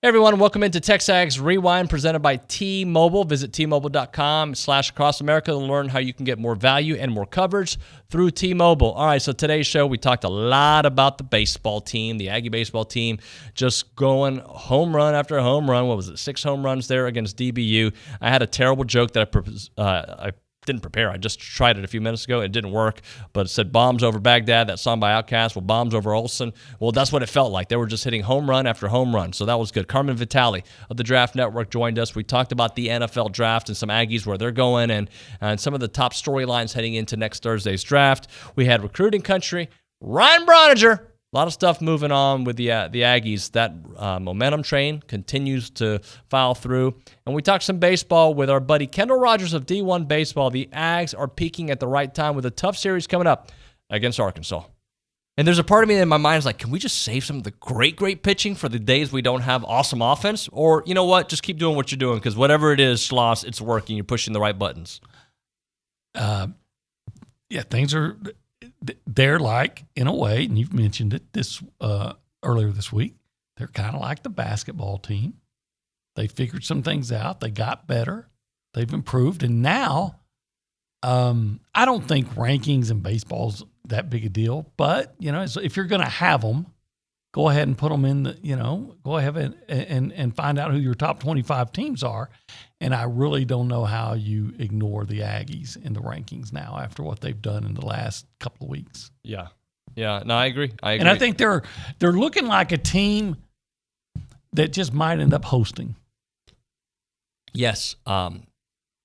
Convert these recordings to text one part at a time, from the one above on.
Hey everyone, welcome into TexAgs Rewind presented by T-Mobile. Visit T-Mobile.com/across America to learn how you can get more value and more coverage through T-Mobile. All right, so today's show, we talked a lot about the baseball team, the Aggie baseball team, just going home run after home run. What was it, 6 home runs there against DBU. I had a terrible joke that I didn't prepare. I just tried it a few minutes ago. It didn't work, but it said bombs over Baghdad, that song by Outkast. Well, bombs over Olsen. Well, that's what it felt like. They were just hitting home run after home run, so that was good. Carmen Vitali of the Draft Network joined us. We talked about the NFL draft and some Aggies, where they're going, and some of the top storylines heading into next Thursday's draft. We had Recruiting Country, Ryan Brauninger. A lot of stuff moving on with the Aggies. That momentum train continues to file through. And we talked some baseball with our buddy Kendall Rogers of D1 Baseball. The Ags are peaking at the right time with a tough series coming up against Arkansas. And there's a part of me in my mind is like, can we just save some of the great pitching for the days we don't have awesome offense? Or, you know what, just keep doing what you're doing, because whatever it is, Schloss, it's working. You're pushing the right buttons. Yeah, things are... They're like, in a way, and you've mentioned it earlier this week, they're kind of like the basketball team. They figured some things out. They got better. They've improved. And now, I don't think rankings in baseball's that big a deal. But, if you're going to have them, go ahead and put them in go ahead and find out who your top 25 teams are. And I really don't know how you ignore the Aggies in the rankings now after what they've done in the last couple of weeks. Yeah. No, I agree. And I think they're looking like a team that just might end up hosting. Yes.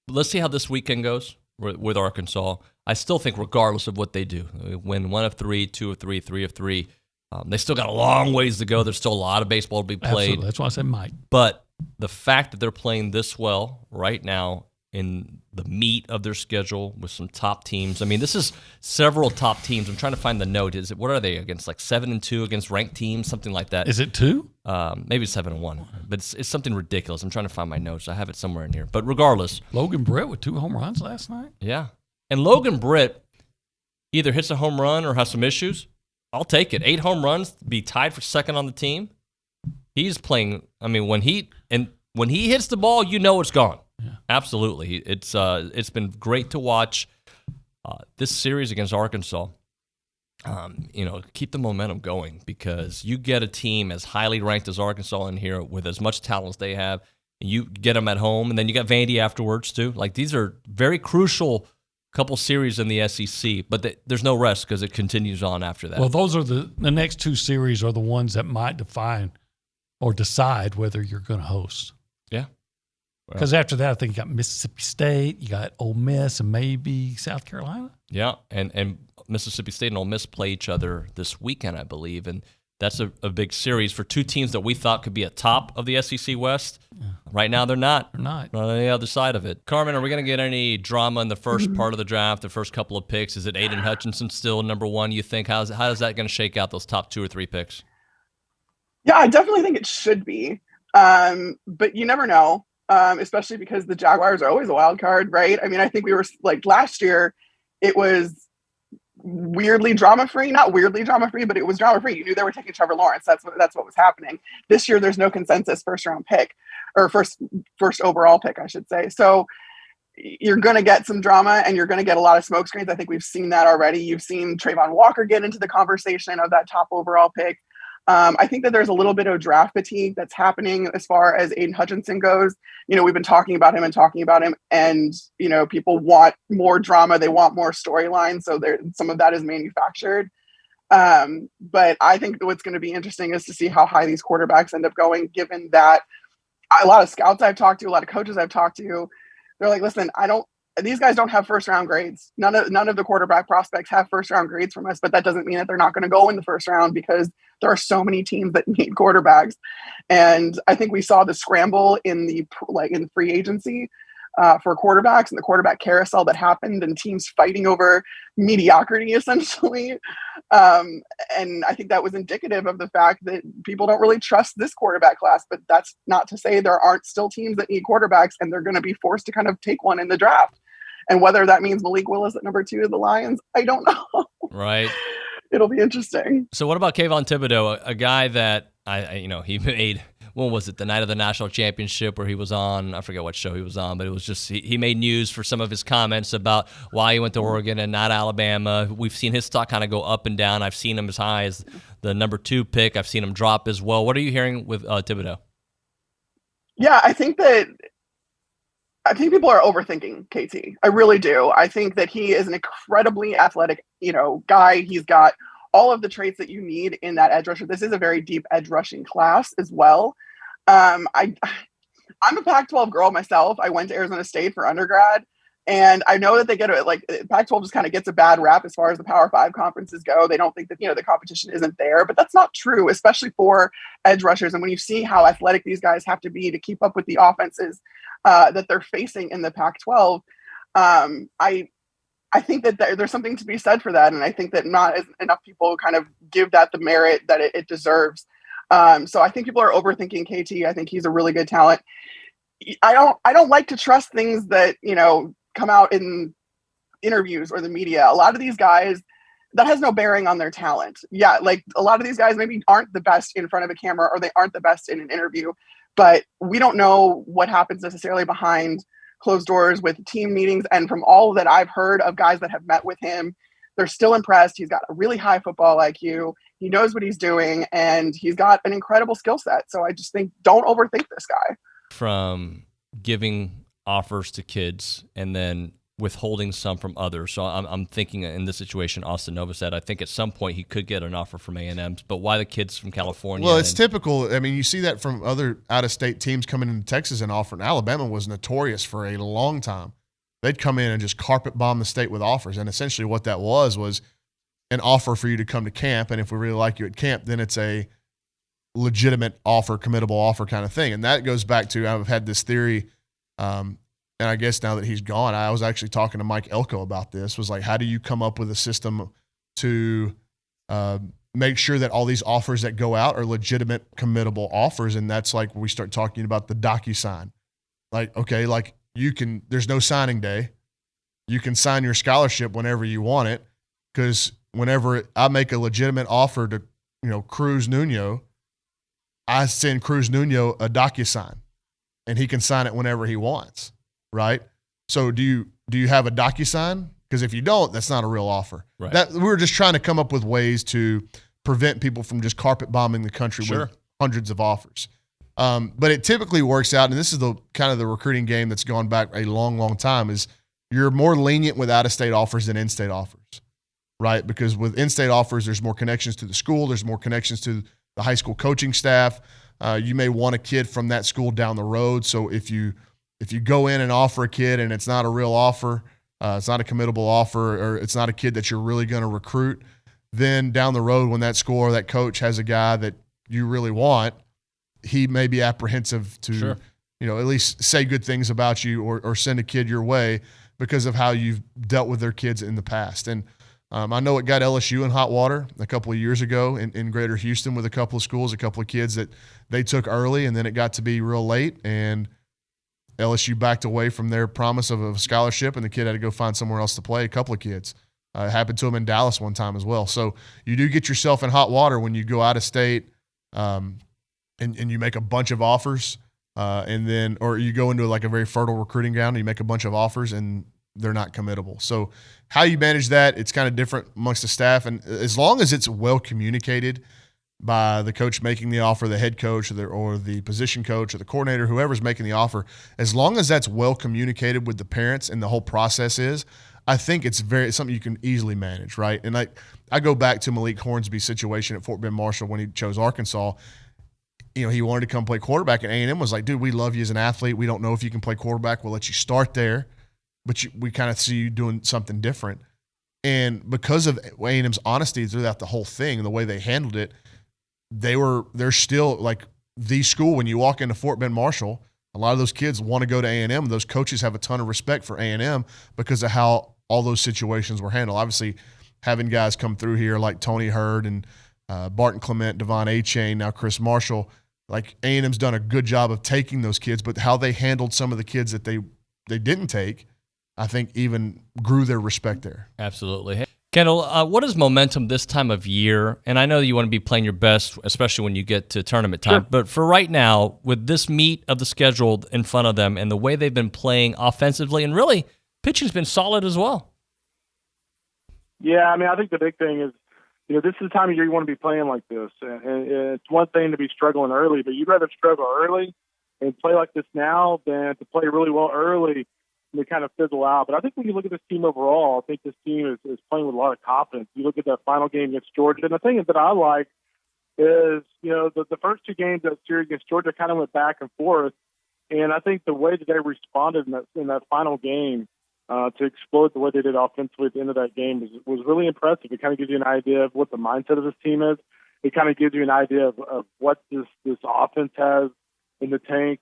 Let's see how this weekend goes with Arkansas. I still think regardless of what they do, win 1 of 3, 2 of 3, 3 of 3, they still got a long ways to go. There's still a lot of baseball to be played. Absolutely. That's why I said might. But the fact that they're playing this well right now in the meat of their schedule with some top teams. I mean, this is several top teams. I'm trying to find the note. What are they against? Like 7-2 against ranked teams, something like that. Is it 2? Maybe 7-1, but it's something ridiculous. I'm trying to find my notes. I have it somewhere in here. But regardless, Logan Britt with 2 home runs last night. Yeah, and Logan Britt either hits a home run or has some issues. I'll take it. 8 home runs, be tied for second on the team. He's playing. I mean, when he hits the ball, it's gone. Yeah. Absolutely. It's been great to watch this series against Arkansas. Keep the momentum going, because you get a team as highly ranked as Arkansas in here with as much talent as they have. And you get them at home, and then you got Vandy afterwards too. Like, these are very crucial couple series in the SEC, but there's no rest because it continues on after that. Well, those are the next 2 series are the ones that might define or decide whether you're going to host. Yeah. Because after that, I think you got Mississippi State, you got Ole Miss, and maybe South Carolina. Yeah, and Mississippi State and Ole Miss play each other this weekend, I believe, and that's a big series for 2 teams that we thought could be at top of the SEC West. Yeah. Right now, they're not. They're not. Not on the other side of it. Carmen, are we going to get any drama in the first part of the draft, the first couple of picks? Is it Aiden Hutchinson still number 1, you think? How is that going to shake out, those top 2 or 3 picks? Yeah, I definitely think it should be. But you never know, especially because the Jaguars are always a wild card, right? I mean, I think we were like last year, it was weirdly drama-free, not weirdly drama-free, but it was drama-free. You knew they were taking Trevor Lawrence. That's what was happening. This year, there's no consensus first-round pick, or first overall pick, I should say. So you're going to get some drama, and you're going to get a lot of smoke screens. I think we've seen that already. You've seen Trayvon Walker get into the conversation of that top overall pick. I think that there's a little bit of draft fatigue that's happening as far as Aiden Hutchinson goes. We've been talking about him, and people want more drama. They want more storyline. So some of that is manufactured. But I think what's going to be interesting is to see how high these quarterbacks end up going, given that a lot of scouts I've talked to, a lot of coaches I've talked to, they're like, listen, these guys don't have first round grades. None of the quarterback prospects have first round grades from us, but that doesn't mean that they're not going to go in the first round, because there are so many teams that need quarterbacks. And I think we saw the scramble in free agency for quarterbacks, and the quarterback carousel that happened, and teams fighting over mediocrity essentially. And I think that was indicative of the fact that people don't really trust this quarterback class, but that's not to say there aren't still teams that need quarterbacks, and they're going to be forced to kind of take one in the draft. And whether that means Malik Willis at number 2 of the Lions, I don't know. Right. It'll be interesting. So what about Kayvon Thibodeaux, a guy that he made when was it, the night of the national championship where he was on, I forget what show he was on, but it was just, he made news for some of his comments about why he went to Oregon and not Alabama. We've seen his stock kind of go up and down. I've seen him as high as the number 2 pick. I've seen him drop as well. What are you hearing with Thibodeaux? Yeah, I think people are overthinking KT. I really do. I think that he is an incredibly athletic, guy. He's got all of the traits that you need in that edge rusher. This is a very deep edge rushing class as well. I'm a Pac-12 girl myself. I went to Arizona State for undergrad, and I know that they get it. Like, Pac-12 just kind of gets a bad rap as far as the Power 5 conferences go. They don't think that, the competition isn't there, but that's not true, especially for edge rushers. And when you see how athletic these guys have to be to keep up with the offenses that they're facing in the Pac-12, I think that there's something to be said for that. And I think that not enough people kind of give that the merit that it deserves. So I think people are overthinking KT. I think he's a really good talent. I don't like to trust things that, come out in interviews or the media. A lot of these guys, that has no bearing on their talent. Yeah, like a lot of these guys maybe aren't the best in front of a camera, or they aren't the best in an interview, but we don't know what happens necessarily behind closed doors with team meetings. And from all that I've heard of guys that have met with him, they're still impressed. He's got a really high football IQ. He knows what he's doing, and he's got an incredible skill set. So I just think, don't overthink this guy. From giving offers to kids and then withholding some from others. So I'm thinking in this situation, Austin Nova said, I think at some point he could get an offer from A&M, but why the kids from California? Well, it's typical. I mean, you see that from other out-of-state teams coming into Texas and offering. Alabama was notorious for a long time. They'd come in and just carpet bomb the state with offers, and essentially what that was an offer for you to come to camp, and if we really like you at camp, then it's a legitimate offer, committable offer kind of thing. And that goes back to, I've had this theory, and I guess now that he's gone, I was actually talking to Mike Elko about this, was like, how do you come up with a system to make sure that all these offers that go out are legitimate, committable offers? And that's like, we start talking about the DocuSign. Like, okay, like there's no signing day. You can sign your scholarship whenever you want it, because whenever I make a legitimate offer to, Cruz Nuno, I send Cruz Nuno a DocuSign, and he can sign it whenever he wants, right? So do you have a DocuSign? Because if you don't, that's not a real offer. Right. That we're just trying to come up with ways to prevent people from just carpet bombing the country with hundreds of offers. But it typically works out, and this is the kind of the recruiting game that's gone back a long, long time, is you're more lenient with out-of-state offers than in-state offers, right? Because with in-state offers, there's more connections to the school, there's more connections to the high school coaching staff. You may want a kid from that school down the road. So if you go in and offer a kid and it's not a real offer, it's not a committable offer, or it's not a kid that you're really going to recruit, then down the road when that school or that coach has a guy that you really want, he may be apprehensive to, at least say good things about you or send a kid your way because of how you've dealt with their kids in the past. And I know it got LSU in hot water a couple of years ago in Greater Houston with a couple of schools, a couple of kids that they took early, and then it got to be real late, and LSU backed away from their promise of a scholarship, and the kid had to go find somewhere else to play. A couple of kids. It happened to him in Dallas one time as well. So you do get yourself in hot water when you go out of state and you make a bunch of offers, or you go into like a very fertile recruiting ground and you make a bunch of offers and they're not committable. So how you manage that, it's kind of different amongst the staff. And as long as it's well communicated by the coach making the offer, the head coach or the position coach or the coordinator, whoever's making the offer, as long as that's well communicated with the parents and the whole process is, I think it's something you can easily manage, right? And I go back to Malik Hornsby's situation at Fort Bend Marshall when he chose Arkansas. He wanted to come play quarterback, and A&M was like, dude, we love you as an athlete. We don't know if you can play quarterback. We'll let you start there, but we kind of see you doing something different. And because of A&M's honesty throughout the whole thing and the way they handled it, they're still like the school. When you walk into Fort Bend Marshall, a lot of those kids want to go to A&M. Those coaches have a ton of respect for A&M because of how all those situations were handled. Obviously, having guys come through here like Tony Hurd and Barton Clement, Devon Achane, now Chris Marshall, like A&M's done a good job of taking those kids, but how they handled some of the kids that they didn't take, I think even grew their respect there. Absolutely. Kendall, what is momentum this time of year? And I know you want to be playing your best, especially when you get to tournament time. Sure. But for right now, with this meat of the schedule in front of them and the way they've been playing offensively, and really pitching's been solid as well. Yeah, I mean, I think the big thing is, this is the time of year you want to be playing like this. And it's one thing to be struggling early, but you'd rather struggle early and play like this now than to play really well early and they kind of fizzle out. But I think when you look at this team overall, I think this team is playing with a lot of confidence. You look at that final game against Georgia, and the thing that I like is, the first two games of that series against Georgia kind of went back and forth, and I think the way that they responded in that final game to explode the way they did offensively at the end of that game was really impressive. It kind of gives you an idea of what the mindset of this team is. It kind of gives you an idea of what this offense has in the tank,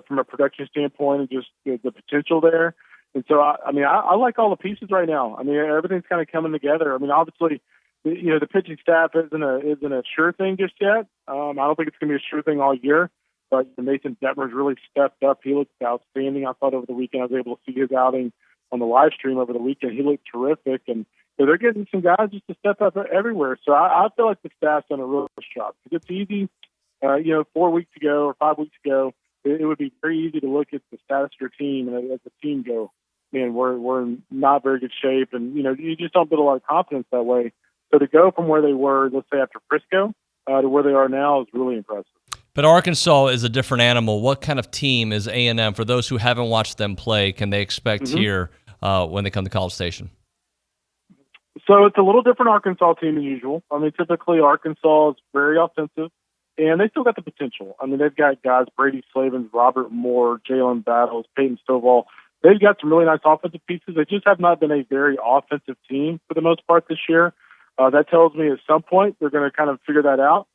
from a production standpoint, and just the potential there. And so, I like all the pieces right now. I mean, everything's kind of coming together. I mean, obviously, the pitching staff isn't a sure thing just yet. I don't think it's going to be a sure thing all year. But Mason Detmer's really stepped up. He looked outstanding. I thought over the weekend I was able to see his outing on the live stream over the weekend. He looked terrific. And so they're getting some guys just to step up everywhere. So I feel like the staff's done a real job. It's easy. 4 weeks ago or 5 weeks ago, it would be very easy to look at the status of your team and as the team go, man, we're in not very good shape. And, you just don't build a lot of confidence that way. So to go from where they were, let's say after Frisco, to where they are now is really impressive. But Arkansas is a different animal. What kind of team is A&M? For those who haven't watched them play, can they expect here when they come to College Station? So it's a little different Arkansas team than usual. I mean, typically Arkansas is very offensive. And they still got the potential. I mean, they've got guys, Brady Slavens, Robert Moore, Jalen Battles, Peyton Stovall. They've got some really nice offensive pieces. They just have not been a very offensive team for the most part this year. That tells me at some point they're going to kind of figure that out.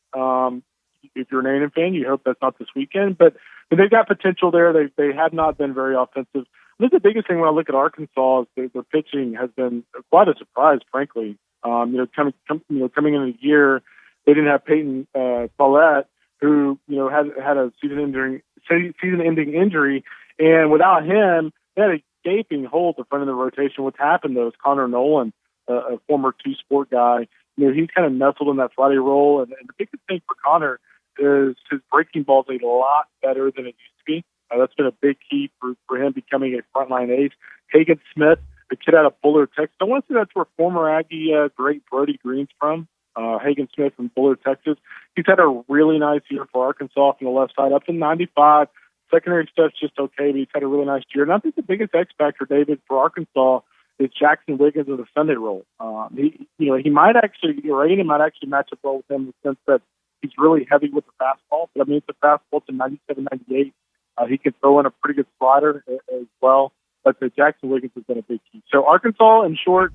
If you're an A&M fan, you hope that's not this weekend. But they've got potential there. They have not been very offensive. I think the biggest thing when I look at Arkansas is their pitching has been quite a surprise, frankly. Coming into the year, they didn't have Peyton Follett, who had a season-ending injury, and without him, they had a gaping hole at the front of the rotation. What's happened though is Connor Nolan, a former two-sport guy, he's kind of nestled in that Friday role, and the biggest thing for Connor is his breaking ball is a lot better than it used to be. That's been a big key for him becoming a frontline ace. Hagen Smith, the kid out of Bullard, Texas. I want to say that's where former Aggie great Brody Green's from. Hagen Smith from Bullard, Texas. He's had a really nice year for Arkansas from the left side, up to 95. Secondary stuff's just okay, but he's had a really nice year. And I think the biggest X factor, David, for Arkansas is Jackson Wiggins of the Sunday role. He might actually, Rain might actually match up well with him in the sense that he's really heavy with the fastball. But I mean, it's a fastball to 97, 98. He can throw in a pretty good slider as well. But Jackson Wiggins has been a big key. So Arkansas, in short,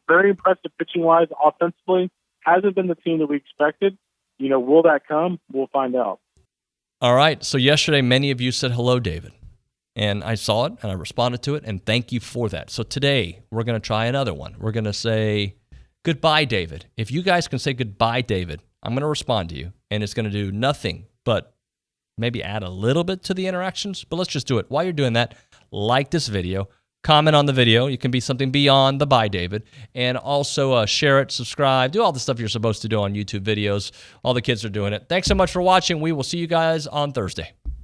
very impressive pitching-wise, offensively. Hasn't been the team that we expected. Will that come? We'll find out. All right. So yesterday, many of you said hello, David. And I saw it, and I responded to it, and thank you for that. So today, we're going to try another one. We're going to say goodbye, David. If you guys can say goodbye, David, I'm going to respond to you, and it's going to do nothing but maybe add a little bit to the interactions. But let's just do it. While you're doing that, like this video. Comment on the video. You can be something beyond the bye, David. And also share it, subscribe, do all the stuff you're supposed to do on YouTube videos. All the kids are doing it. Thanks so much for watching. We will see you guys on Thursday.